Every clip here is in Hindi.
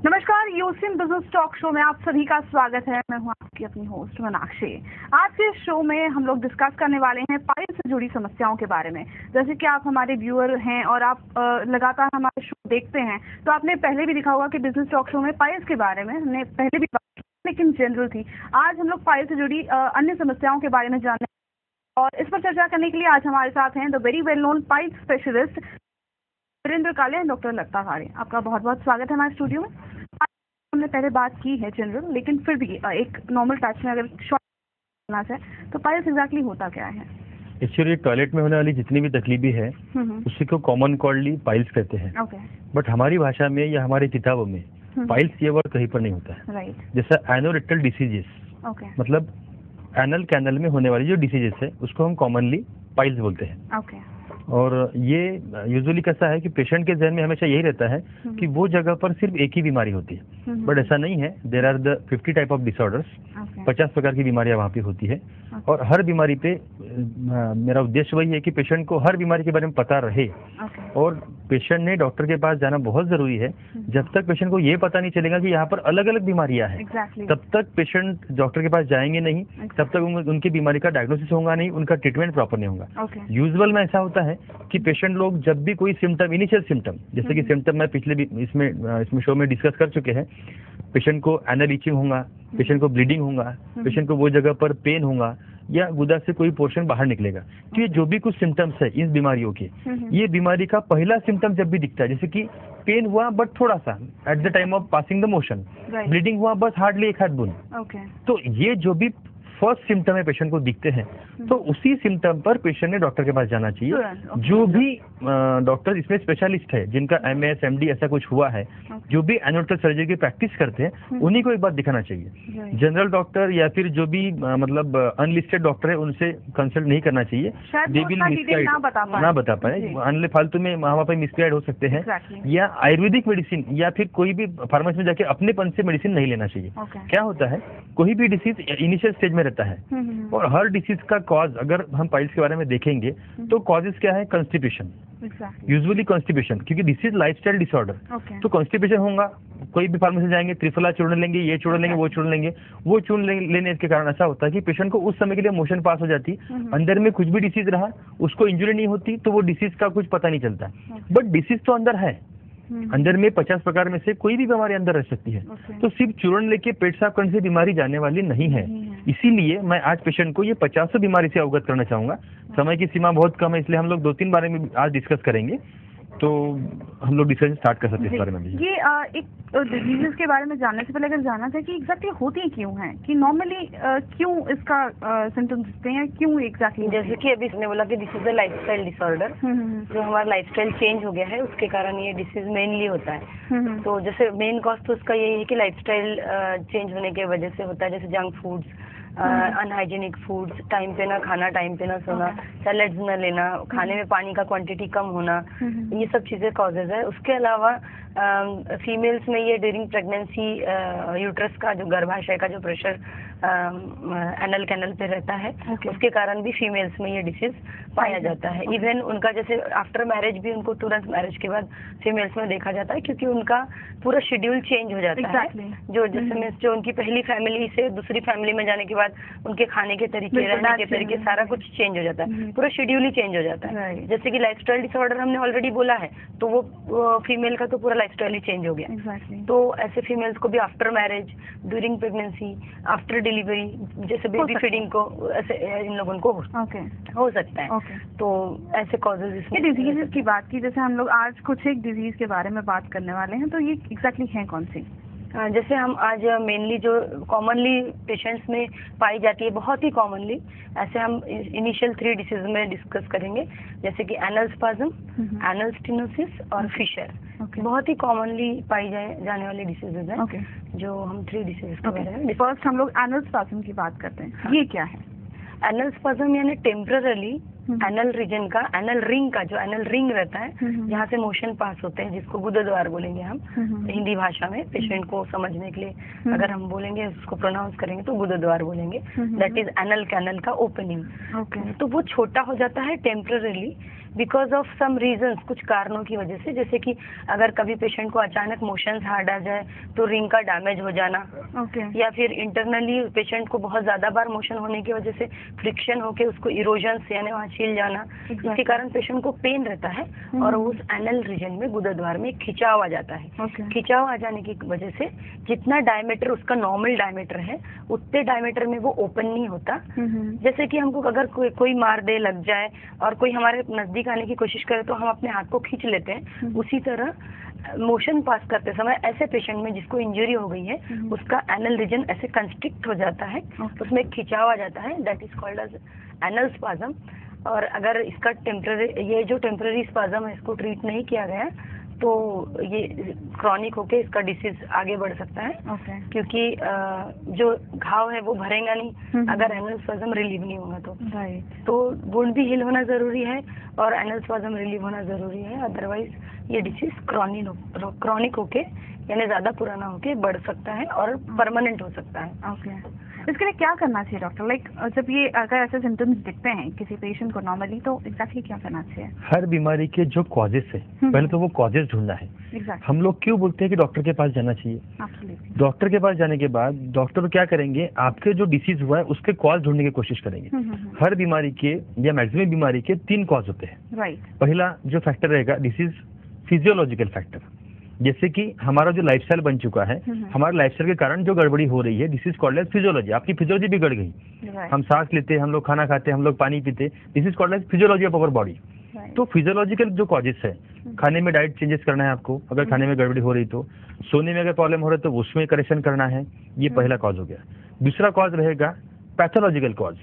नमस्कार, यूसिन बिजनेस टॉक शो में आप सभी का स्वागत है। मैं हूं आपकी अपनी होस्ट मीनाक्षी। आज के शो में हम लोग डिस्कस करने वाले हैं पाइल्स से जुड़ी समस्याओं के बारे में। जैसे कि आप हमारे व्यूअर हैं और आप लगातार हमारे शो देखते हैं, तो आपने पहले भी देखा होगा कि बिजनेस टॉक शो में पाइल्स के बारे में हमने पहले भी बात की, लेकिन जनरल थी। आज हम लोग पाइल्स से जुड़ी अन्य समस्याओं के बारे में जानने और इस पर चर्चा करने के लिए आज हमारे साथ हैं the very well known piles specialist Virendra Kale and doctor लता खाड़े। आपका बहुत बहुत स्वागत है हमारे स्टूडियो में। हमने पहले बात की है जनरल, लेकिन फिर भी एक नॉर्मल टच में अगर शॉर्ट करना चाहे तो पाइल्स एग्जैक्टली होता क्या है? एक्चुअली टॉयलेट में होने वाली जितनी भी तकलीफें हैं उसी को कॉमन कॉल्डली पाइल्स कहते हैं। बट हमारी भाषा में या हमारी किताबों में पाइल्स ये वर्ड कहीं पर नहीं होता है। जैसा एनोरेक्टल डिसीजेस, मतलब एनल कैनल में होने वाली जो डिसीजेस है उसको हम कॉमनली पाइल्स बोलते हैं। और ये यूजुअली कैसा है कि पेशेंट के जहन में हमेशा यही रहता है कि वो जगह पर सिर्फ एक ही बीमारी होती है, बट ऐसा नहीं है। There are the 50 type of disorders, 50 प्रकार की बीमारियां वहाँ पे होती है। और हर बीमारी पे मेरा उद्देश्य वही है कि पेशेंट को हर बीमारी के बारे में पता रहे। और पेशेंट ने डॉक्टर के पास जाना बहुत जरूरी है। जब तक पेशेंट को ये पता नहीं चलेगा कि यहाँ पर अलग अलग बीमारियां हैं, तब तक पेशेंट डॉक्टर के पास जाएंगे नहीं, तब तक उनकी बीमारी का डायग्नोसिस होगा नहीं, उनका ट्रीटमेंट प्रॉपर नहीं होगा। यूजुअल में ऐसा होता है कि पेशेंट लोग जब भी कोई सिम्टम, इनिशियल सिम्टम, जैसे कि सिम्टम मैं पिछले भी इसमें शो में डिस्कस कर चुके हैं, पेशेंट को एनल ईचिंग होगा, पेशेंट को ब्लीडिंग होगा, पेशेंट को वो जगह पर पेन होगा या गुदा से कोई पोर्शन बाहर निकलेगा। तो ये जो भी कुछ सिम्टम्स है इस बीमारियों के, ये बीमारी का पहला सिम्टम जब भी दिखता है, जैसे कि पेन हुआ बट थोड़ा सा at the time of passing the motion, bleeding हुआ बस हार्डली एक हाथ बूंद, तो ये जो भी फर्स्ट सिम्टम है पेशेंट को दिखते हैं, तो उसी सिम्टम पर पेशेंट ने डॉक्टर के पास जाना चाहिए। जो भी डॉक्टर इसमें स्पेशलिस्ट है, जिनका MS MD ऐसा कुछ हुआ है, जो भी एनोरेक्टल सर्जरी की प्रैक्टिस करते हैं, उन्हीं को एक बार दिखाना चाहिए। जनरल डॉक्टर या फिर जो भी मतलब अनलिस्टेड डॉक्टर है उनसे कंसल्ट नहीं करना चाहिए। दे विल मिसगाइड, ना बता पाए, अनले फालतू में वहाँ पे मिसगाइड हो सकते हैं। या आयुर्वेदिक मेडिसिन या फिर कोई भी फार्मेसी में जाके अपनेपन से मेडिसिन नहीं लेना चाहिए। क्या होता है, कोई भी डिसीज इनिशियल स्टेज में रहता है और हर डिसीज का कॉज, अगर हम पाइल्स के बारे में देखेंगे तो कॉजेज क्या है? कॉन्स्टिपेशन, यूजुअली कॉन्स्टिपेशन, क्योंकि दिस इज लाइफस्टाइल डिसऑर्डर। तो कॉन्स्टिपेशन होगा, कोई भी फार्मेसी जाएंगे, त्रिफला चूर्ण लेंगे, ये चूर्ण लेंगे, वो चूर्ण लेंगे। वो चूर्ण लेने के कारण ऐसा होता है कि पेशेंट को उस समय के लिए मोशन पास हो जाती, अंदर में कुछ भी डिसीज रहा, उसको इंजुरी नहीं होती, तो वो डिसीज का कुछ पता नहीं चलता। बट डिसीज तो अंदर है, अंदर में 50 प्रकार में से कोई भी बीमारी अंदर रह सकती है। तो सिर्फ चूर्ण लेके पेट साफ करने से बीमारी जाने वाली नहीं है। इसीलिए मैं आज पेशेंट को ये 50 बीमारी से अवगत करना चाहूंगा। समय की सीमा बहुत कम है, इसलिए हम लोग 2-3 बारे में आज डिस्कस करेंगे, तो हम लोग डिस्कशन स्टार्ट कर सकते हैं इस बारे में भी। ये एक डिजीज के बारे में जानने से पहले अगर जानना था कि एग्जैक्टली होती क्यों है, कि नॉर्मली क्यों इसका सिम्टम्स दिखते हैं, क्यों एग्जैक्टली? जैसे कि अभी इसने बोला कि this is a lifestyle disorder, जो हमारा लाइफस्टाइल चेंज हो गया है उसके कारण ये डिसीज मेनली होता है। तो जैसे मेन कॉज तो उसका यही है कि लाइफस्टाइल चेंज होने की वजह से होता है, जैसे junk foods, unhygienic foods, time पे ना खाना, टाइम पे ना सोना, सैलेड्स न लेना, खाने में पानी का क्वांटिटी कम होना, ये सब चीजें कॉजेज है। उसके अलावा फीमेल्स में ये ड्यूरिंग प्रेगनेंसी यूट्रस का जो गर्भाशय का जो प्रेशर एनल कैनल पे रहता है, उसके कारण भी फीमेल्स में ये डिसीज पाया जाता है। इवन उनका जैसे आफ्टर मैरिज भी उनको तुरंत मैरिज के बाद फीमेल्स में देखा जाता है, क्योंकि उनका पूरा शेड्यूल चेंज हो जाता है। जो जैसे जो उनकी पहली फैमिली से दूसरी फैमिली में जाने के बाद उनके खाने के तरीके, रहने के तरीके, सारा कुछ चेंज हो जाता है, पूरा शेड्यूल ही चेंज हो जाता है। जैसे कि लाइफस्टाइल डिसऑर्डर हमने ऑलरेडी बोला है, तो वो फीमेल का तो पूरा लाइफस्टाइल ही चेंज हो गया। तो ऐसे फीमेल्स को भी after marriage, during pregnancy, after delivery, जैसे बेबी फीडिंग को, ऐसे इन लोगों को हो सकता है। तो ऐसे कॉजेज इसमें। डिजीज की बात की, जैसे हम लोग आज कुछ एक डिजीज के बारे में बात करने वाले हैं, तो ये एग्जैक्टली है कौन सी? जैसे हम आज मेनली जो कॉमनली पेशेंट्स में पाई जाती है, बहुत ही कॉमनली, ऐसे हम इनिशियल 3 डिसीज में डिस्कस करेंगे, जैसे कि एनल स्पाज्म, एनल स्टेनोसिस और फिशर। बहुत ही कॉमनली पाई जाने वाली डिसीजेज हैं, जो हम 3 डिसीज के बारे में। फर्स्ट हम लोग एनल स्पाज्म की बात करते हैं। ये क्या है? एनल स्पाज्म यानी टेम्पररी एनल रीजन का, एनल रिंग का, जो एनल रिंग रहता है जहाँ से मोशन पास होते हैं, जिसको गुदद्वार बोलेंगे हम हिंदी भाषा में, पेशेंट को समझने के लिए अगर हम बोलेंगे, उसको प्रोनाउंस करेंगे तो गुदद्वार बोलेंगे। दैट इज एनल कैनल का ओपनिंग। तो वो छोटा हो जाता है temporarily, because of some reasons, कुछ कारणों की वजह से, जैसे कि अगर कभी पेशेंट को अचानक मोशंस हार्ड आ जाए तो रिंग का डैमेज हो जाना, या फिर इंटरनली पेशेंट को बहुत ज्यादा बार मोशन होने की वजह से फ्रिक्शन होके उसको इरोजन यानी वहाँ छील जाना, इसके कारण पेशेंट को पेन रहता है और उस एनल रीजन में गुदद्वार में खिंचाव आ जाता है। खिंचाव आ जाने की वजह से जितना डायमीटर उसका नॉर्मल डायमीटर है उतने डायमीटर में वो ओपन नहीं होता। जैसे कि हमको अगर कोई मार दे, लग जाए और कोई हमारे नजदीक आने की कोशिश करे तो हम अपने हाथ को खींच लेते हैं, उसी तरह मोशन पास करते समय ऐसे पेशेंट में जिसको इंजरी हो गई है उसका एनल रीजन ऐसे कंस्ट्रिक्ट हो जाता है, उसमें खिंचाव आ जाता है, that is called as anal spasm. और अगर इसका ये जो टेम्पररी स्पाज्म है इसको ट्रीट नहीं किया गया तो ये क्रॉनिक होके इसका डिसीज आगे बढ़ सकता है। क्योंकि जो घाव है वो भरेगा नहीं अगर एनल स्पाज्म रिलीव नहीं होगा तो वुंड भी हील होना जरूरी है और एनल स्पाज्म रिलीव होना जरूरी है, अदरवाइज ये डिसीज क्रॉनिक होके यानी ज्यादा पुराना होके बढ़ सकता है और परमानेंट हो सकता है। इसके लिए क्या करना चाहिए डॉक्टर? लाइक जब ये अगर ऐसे सिम्टम्स दिखते हैं किसी पेशेंट को नॉर्मली तो एग्जैक्टली क्या करना चाहिए? हर बीमारी के जो कॉजेस है पहले तो वो कॉजेस ढूंढना है। हम लोग क्यों बोलते हैं कि डॉक्टर के पास जाना चाहिए? डॉक्टर के पास जाने के बाद डॉक्टर क्या करेंगे, आपके जो डिसीज हुआ है उसके कॉज ढूंढने की कोशिश करेंगे। हर बीमारी के या मैक्सिमम बीमारी के 3 कॉज होते हैं। पहला जो फैक्टर रहेगा डिसीज फिजियोलॉजिकल फैक्टर, जैसे कि हमारा जो लाइफस्टाइल बन चुका है, हमारे लाइफस्टाइल के कारण जो गड़बड़ी हो रही है, this is called as physiology. आपकी फिजियोलॉजी बिगड़ गई, हम सांस लेते, हम लोग खाना खाते, हम लोग पानी पीते, this is called as physiology of our body. तो फिजियोलॉजिकल जो कॉजेस है, खाने में डाइट चेंजेस करना है आपको, अगर खाने में गड़बड़ी हो रही तो, सोने में अगर प्रॉब्लम हो रहा है तो उसमें करेक्शन करना है, ये पहला कॉज हो गया। दूसरा कॉज रहेगा पैथोलॉजिकल कॉज।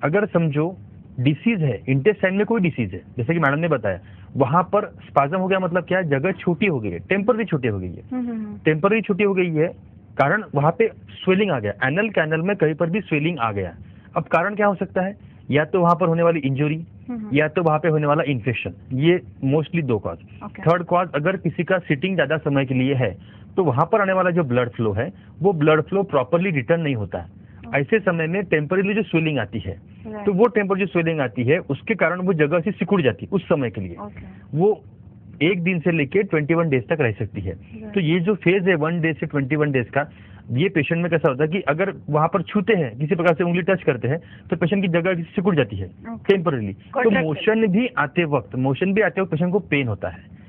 अगर समझो डिसीज है, इंटेस्टाइन में कोई डिसीज है, जैसे कि मैडम ने बताया, वहां पर स्पाज्म हो गया, मतलब क्या है, जगह छोटी हो गई है, टेम्पररी छोटी हो गई है। टेम्पररी छोटी हो गई है कारण वहां पे स्वेलिंग आ गया, एनल कैनल में कहीं पर भी स्वेलिंग आ गया। अब कारण क्या हो सकता है, या तो वहां पर होने वाली इंजुरी या तो वहां पे होने वाला इन्फेक्शन, ये मोस्टली 2 कॉज। थर्ड कॉज, अगर किसी का सिटिंग ज्यादा समय के लिए है तो वहां पर आने वाला जो ब्लड फ्लो है वो ब्लड फ्लो प्रॉपरली रिटर्न नहीं होता है। ऐसे समय में टेम्पररी जो स्वेलिंग आती है तो वो टेम्पररी जो स्वेलिंग आती है उसके कारण वो जगह से सिकुड़ जाती है उस समय के लिए। वो 1 दिन से लेके 21 डेज तक रह सकती है। तो ये जो फेज है 1 डे से 21 डेज का, ये पेशेंट में कैसा होता है कि अगर वहां पर छूते हैं, किसी प्रकार से उंगली टच करते हैं तो पेशेंट की जगह सिकुड़ जाती है टेम्परली। तो मोशन भी आते वक्त पेशेंट को पेन होता है।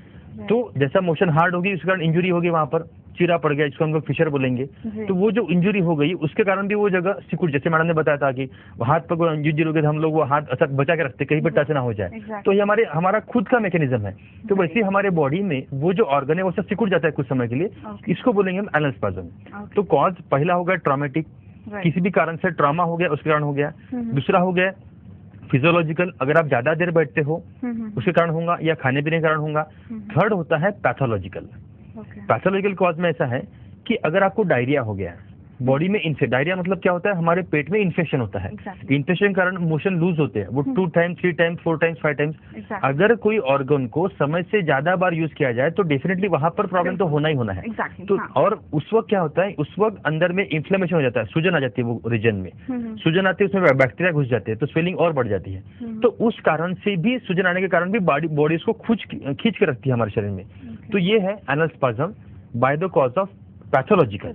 तो जैसा मोशन हार्ड होगी उसके कारण इंजुरी होगी, वहां पर चीरा पड़ गया, जिसको हम लोग फिशर बोलेंगे, तो वो जो इंजुरी हो गई उसके कारण भी वो जगह सिकुड़, जैसे मैडम ने बताया था कि हाथ पर कोई इंजुरी हो गई तो हम लोग वो हाथ अच्छा बचा के रखते, कहीं पर टच ना हो जाए। तो ये हमारा खुद का मैकेनिज्म है। तो वैसे हमारे बॉडी में वो जो ऑर्गन है वो सब सिकुड़ जाता है कुछ समय के लिए, इसको बोलेंगे हम एनल स्पाज्म। तो कॉज पहला होगा ट्रॉमेटिक, किसी भी कारण से ट्रॉमा हो गया उसके कारण हो गया। दूसरा हो गया फिजियोलॉजिकल, अगर आप ज्यादा देर बैठते हो उसके कारण होगा, या खाने पीने के कारण होगा। थर्ड होता है पैथोलॉजिकल। पैथोलॉजिकल कॉज में ऐसा है कि अगर आपको डायरिया हो गया, बॉडी में डायरिया मतलब क्या होता है, हमारे पेट में इन्फेक्शन होता है। इन्फेक्शन के कारण मोशन लूज होते हैं, वो 2 टाइम्स 3 टाइम्स 4 टाइम्स 5 टाइम्स। अगर कोई ऑर्गन को समय से ज्यादा बार यूज किया जाए तो डेफिनेटली वहां पर प्रॉब्लम तो होना ही होना है। तो और उस वक्त क्या होता है, उस वक्त अंदर में इन्फ्लेमेशन हो जाता है, सूजन आ जाती है, वो रीजन में सूजन आती है, उसमें बैक्टीरिया घुस जाते हैं तो स्वेलिंग और बढ़ जाती है। तो उस कारण से भी, सूजन आने के कारण भी बॉडी उसको खींच के रखती है हमारे शरीर में। तो ये है anal spasm by the cause of pathological.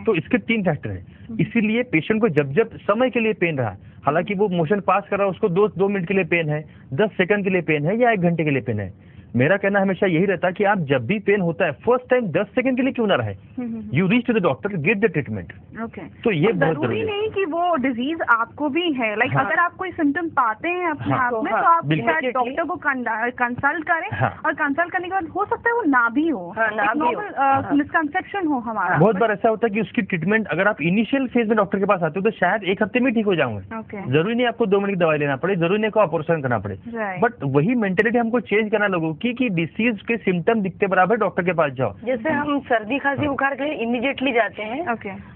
तो इसके 3 फैक्टर हैं। इसीलिए पेशेंट को जब जब समय के लिए पेन रहा, हालांकि वो मोशन पास कर रहा है, उसको 2 मिनट के लिए पेन है, 10 सेकंड के लिए पेन है या 1 घंटे के लिए पेन है, मेरा कहना हमेशा यही रहता है कि आप जब भी पेन होता है फर्स्ट टाइम 10 सेकंड के लिए क्यों ना रहे, you reach to the doctor, get the treatment. तो ये बहुत जरूरी नहीं कि वो डिजीज आपको भी है, लाइक अगर आप कोई सिम्टम पाते हैं अपने आप में तो आप डॉक्टर को कंसल्ट करें, और कंसल्ट करने के बाद हो सकता है वो ना भी हो, मिसकंसेप्शन हो हमारा। बहुत बार ऐसा होता है कि उसकी ट्रीटमेंट अगर आप इनिशियल फेज में डॉक्टर के पास आते हो तो शायद 1 हफ्ते में ठीक हो जाऊंगे। जरूरी नहीं आपको 2 मिनट की दवाई लेना पड़े, जरूरी नहीं आपको ऑपरेशन करना पड़े, बट वही मेंटेलिटी हमको चेंज करना लोगों की देखिए कि डिसीज के सिम्टम दिखते बराबर डॉक्टर के पास जाओ। जैसे हम सर्दी खांसी बुखार के लिए इमीडिएटली जाते हैं,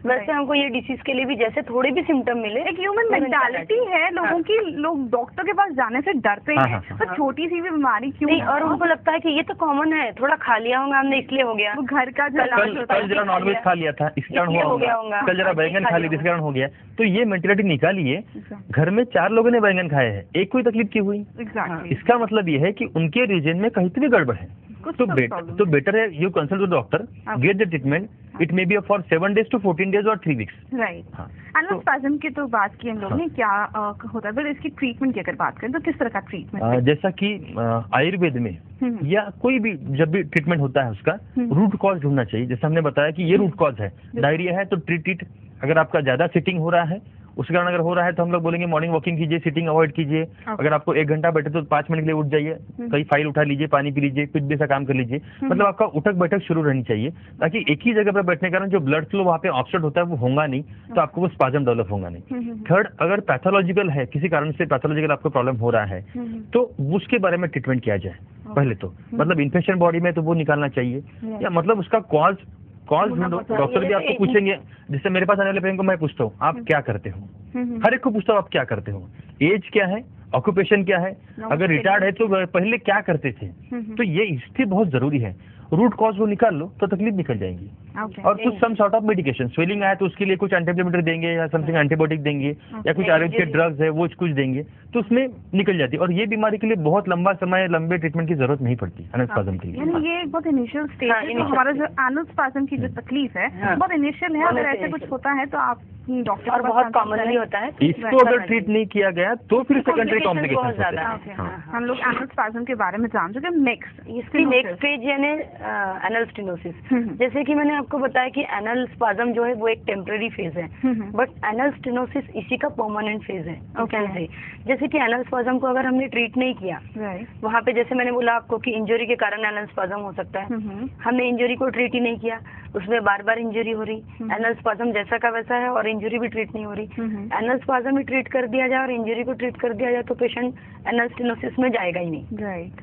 वैसे हमको ये डिसीज के लिए भी जैसे थोड़े भी सिम्टम मिले, एक ह्यूमन मेंटालिटी है लोगों की, लोग डॉक्टर के पास जाने से डरते हैं। तो छोटी सी भी बीमारी क्यों नहीं, और उनको लगता है कि ये तो कॉमन है, थोड़ा खा लिया होगा हमने इसलिए हो गया। घर का कल जरा नॉनवेज खा लिया था इस कारण हुआ होगा, कल जरा बैंगन खा लिया इस कारण हो गया। तो ये मेंटेलिटी निकालिए, घर में 4 लोगों ने बैंगन खाए हैं, एक कोई तकलीफ क्यों हुई? इसका मतलब ये है कि उनके रीजन में कहीं भी गड़बड़ है। तो बेटर है you consult the doctor, get the treatment. It may be for 7 days to 14 days और 3 weeks। राइट। एनल स्पैज़म की तो बात की हम लोग ने, क्या होता है, पर इसकी ट्रीटमेंट की अगर बात करें तो किस तरह का ट्रीटमेंट? जैसा कि आयुर्वेद में या कोई भी जब भी ट्रीटमेंट होता है उसका रूट कॉज ढूंढना चाहिए। जैसे हमने बताया कि ये रूट कॉज है, डायरिया है तो ट्रीट इट। अगर आपका ज्यादा सिटिंग हो रहा है उस कारण अगर हो रहा है तो हम लोग बोलेंगे मॉर्निंग वॉकिंग कीजिए, सिटिंग अवॉइड कीजिए। अगर आपको 1 घंटा बैठे तो 5 मिनट के लिए उठ जाइए, कहीं फाइल उठा लीजिए, पानी पी लीजिए, कुछ भी ऐसा काम कर लीजिए। मतलब आपका उठक बैठक शुरू रहनी चाहिए, ताकि एक ही जगह पर बैठने के कारण जो ब्लड फ्लो वहाँ पे ऑब्स्ट्रक्ट होता है वो होगा नहीं, तो आपको वो स्पाज्म डेवलप होगा नहीं। थर्ड, अगर पैथोलॉजिकल है, किसी कारण से पैथोलॉजिकल आपको प्रॉब्लम हो रहा है तो उसके बारे में ट्रीटमेंट किया जाए पहले तो। मतलब इन्फेक्शन बॉडी में तो वो निकालना चाहिए, या मतलब उसका कॉज ढूंढो। डॉक्टर भी आपको पूछेंगे, जिससे मेरे पास आने वाले पेशेंट को मैं पूछता हूँ आप क्या करते हो, हर एक को पूछता हूँ आप क्या करते हो, एज क्या है, ऑक्यूपेशन क्या है, अगर रिटायर्ड है तो पहले क्या करते थे। तो ये हिस्ट्री बहुत जरूरी है। रूट कॉज को निकाल लो तो तकलीफ निकल जाएंगी। और कुछ some sort of medication, swelling आया तो उसके लिए कुछ एंटीबायोटिक देंगे या समथिंग एंटीबायोटिक देंगे, या कुछ आयुर्वेद के ड्रग्स है वो कुछ देंगे, तो उसमें निकल जाती है। और ये बीमारी के लिए बहुत लंबा समय, लंबे ट्रीटमेंट की जरूरत नहीं पड़ती एनल स्पाज्म के लिए। यानी ये बहुत इनिशियल स्टेज है। तो हमारा जो एनल स्पाज्म की जो तकलीफ है बहुत इनिशियल है। अगर ऐसे कुछ होता है तो आप डॉक्टर, और बहुत कॉमनली होता है, इसको अगर ट्रीट नहीं किया गया तो फिर सेकेंडरी कॉम्प्लिकेशन होता है। हम लोग एनल स्पाज्म के बारे में जान चुके। नेक्स्ट, इसकी नेक्स्ट स्टेज यानी एनल स्टेनोसिस। जैसे कि मैंने आपको बताया कि एनल स्पाज्म जो है वो एक टेम्पररी फेज है, बट एनल स्टेनोसिस इसी का परमानेंट फेज है। जैसे कि एनल स्पाज्म को अगर हमने ट्रीट नहीं किया, वहाँ पे जैसे मैंने बोला आपको कि इंजरी के कारण एनल स्पाज्म हो सकता है, हमने इंजरी को ट्रीट ही नहीं किया, उसमें बार बार इंजरी हो रही, एनल स्पाज्म जैसा का वैसा है और इंजरी भी ट्रीट नहीं हो रही। एनल स्पाज्म भी ट्रीट कर दिया जाए और इंजरी को ट्रीट कर दिया जाए तो पेशेंट एनल स्टेनोसिस में जाएगा ही नहीं। राइट।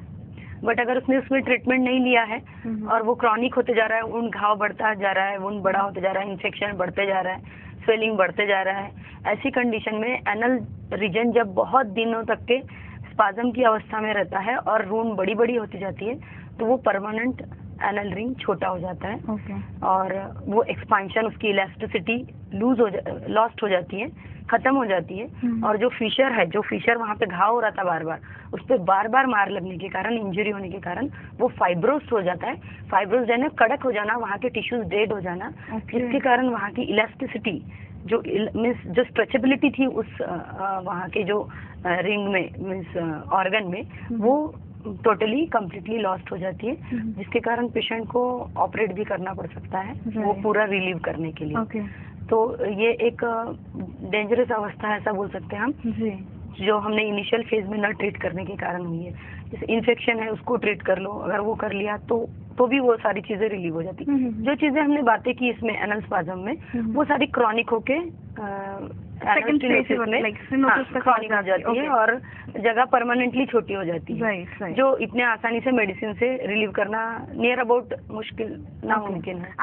बट अगर उसने उसमें ट्रीटमेंट नहीं लिया है और वो क्रॉनिक होते जा रहा है, उन घाव बढ़ता जा रहा है, उन बड़ा होते जा रहा है, इन्फेक्शन बढ़ते जा रहा है, स्वेलिंग बढ़ते जा रहा है, ऐसी कंडीशन में एनल रीजन जब बहुत दिनों तक के स्पाज्म की अवस्था में रहता है और रून बड़ी बड़ी होती जाती है तो वो परमानेंट एनल रिंग छोटा हो जाता है। और वो एक्सपांशन, उसकी इलास्टिसिटी लॉस्ट हो जाती है, खत्म हो जाती है। और जो फिशर वहाँ पे घाव हो रहा था बार बार, उस पर बार बार मार लगने के कारण, इंजरी होने के कारण वो फाइब्रोस्ट हो जाता है। फाइब्रोस्ट यानी कड़क हो जाना, वहाँ के टिश्यूज डेड हो जाना, जिसके कारण वहाँ की इलास्टिसिटी जो स्ट्रेचेबिलिटी थी उस वहाँ के जो रिंग में मीन्स ऑर्गन में, वो टोटली कम्प्लीटली लॉस्ट हो जाती है, जिसके कारण पेशेंट को ऑपरेट भी करना पड़ सकता है वो पूरा रिलीव करने के लिए। तो ये एक डेंजरस अवस्था है ऐसा बोल सकते हैं हम, जो हमने इनिशियल फेज में न ट्रीट करने के कारण हुई है। जैसे इन्फेक्शन है उसको ट्रीट कर लो, अगर वो कर लिया तो भी वो सारी चीजें रिलीव हो जाती। जो चीजें हमने बातें की इसमें एनल स्पाज्म में, वो सारी क्रॉनिक होके सेकंड फेज में क्रॉनिक हो जाती है और जगह परमानेंटली छोटी हो जाती है, जो इतने आसानी से मेडिसिन से रिलीव करना नियर अबाउट मुश्किल नामुमकिन है।